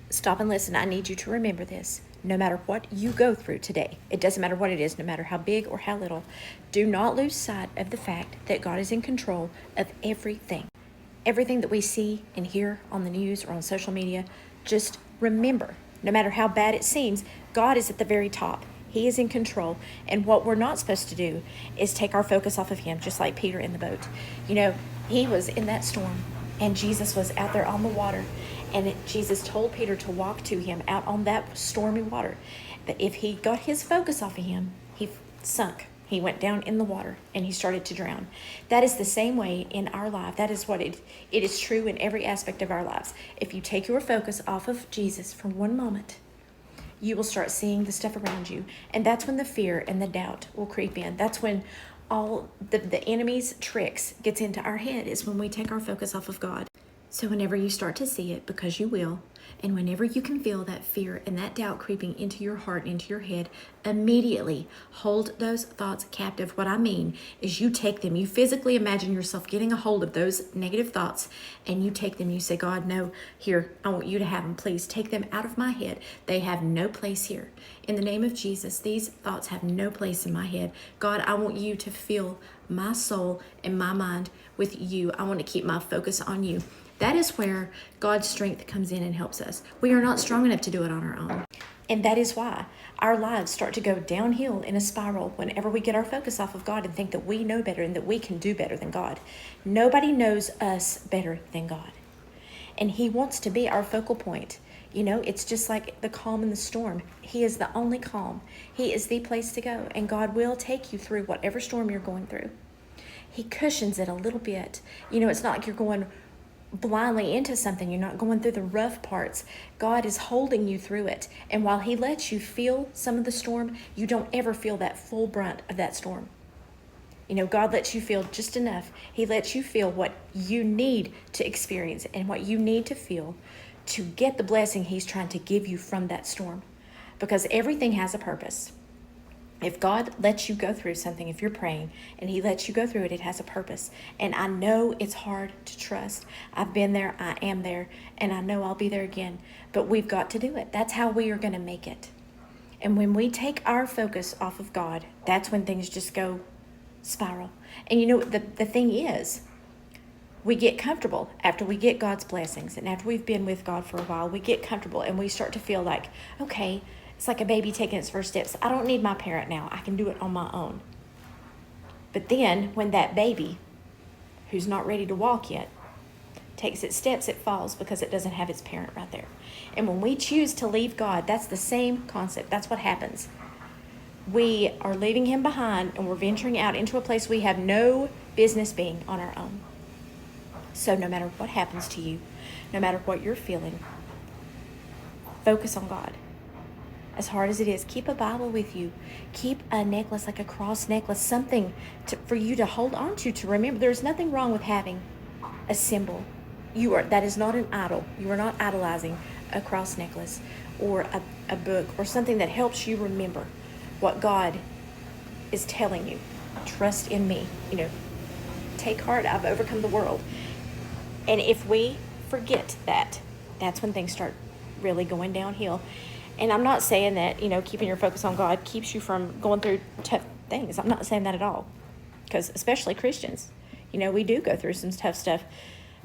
Stop and listen. I need you to remember this. No matter what you go through today, it doesn't matter what it is, no matter how big or how little, do not lose sight of the fact that God is in control of everything. Everything that we see and hear on the news or on social media, just remember, no matter how bad it seems, God is at the very top. He is in control. And what we're not supposed to do is take our focus off of Him, just like Peter in the boat. You know, he was in that storm and Jesus was out there on the water. And Jesus told Peter to walk to Him out on that stormy water. But if he got his focus off of Him, he sunk. He went down in the water and he started to drown. That is the same way in our life. That is what it is true in every aspect of our lives. If you take your focus off of Jesus for one moment, you will start seeing the stuff around you. And that's when the fear and the doubt will creep in. That's when all the enemy's tricks gets into our head, is when we take our focus off of God. So whenever you start to see it, because you will, and whenever you can feel that fear and that doubt creeping into your heart, into your head, immediately hold those thoughts captive. What I mean is you take them, you physically imagine yourself getting a hold of those negative thoughts, and you take them, you say, God, no, here, I want you to have them. Please take them out of my head. They have no place here. In the name of Jesus, these thoughts have no place in my head. God, I want you to fill my soul and my mind with you. I want to keep my focus on you. That is where God's strength comes in and helps us. We are not strong enough to do it on our own. And that is why our lives start to go downhill in a spiral whenever we get our focus off of God and think that we know better and that we can do better than God. Nobody knows us better than God. And He wants to be our focal point. You know, it's just like the calm in the storm. He is the only calm. He is the place to go. And God will take you through whatever storm you're going through. He cushions it a little bit. You know, it's not like you're going blindly into something. You're not going through the rough parts. God is holding you through it. And while He lets you feel some of the storm, you don't ever feel that full brunt of that storm. You know, God lets you feel just enough. He lets you feel what you need to experience and what you need to feel to get the blessing He's trying to give you from that storm. Because everything has a purpose. If God lets you go through something, if you're praying and He lets you go through it, it has a purpose. And I know it's hard to trust. I've been there, I am there, and I know I'll be there again. But we've got to do it. That's how we are going to make it. And when we take our focus off of God, that's when things just go spiral. And you know, the thing is, we get comfortable after we get God's blessings. And after we've been with God for a while, we get comfortable and we start to feel like, okay, it's like a baby taking its first steps. I don't need my parent now. I can do it on my own. But then when that baby, who's not ready to walk yet, takes its steps, it falls because it doesn't have its parent right there. And when we choose to leave God, that's the same concept. That's what happens. We are leaving Him behind and we're venturing out into a place we have no business being on our own. So no matter what happens to you, no matter what you're feeling, focus on God. As hard as it is, keep a Bible with you. Keep a necklace, like a cross necklace, something for you to hold on to remember. There's nothing wrong with having a symbol. That is not an idol. You are not idolizing a cross necklace or a book or something that helps you remember what God is telling you. Trust in me. You know, take heart, I've overcome the world. And if we forget that, that's when things start really going downhill. And I'm not saying that, you know, keeping your focus on God keeps you from going through tough things. I'm not saying that at all. Because especially Christians, you know, we do go through some tough stuff.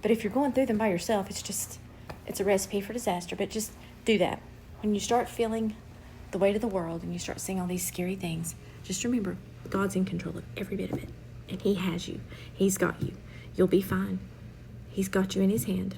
But if you're going through them by yourself, it's a recipe for disaster. But just do that. When you start feeling the weight of the world and you start seeing all these scary things, just remember, God's in control of every bit of it. And He has you. He's got you. You'll be fine. He's got you in His hand.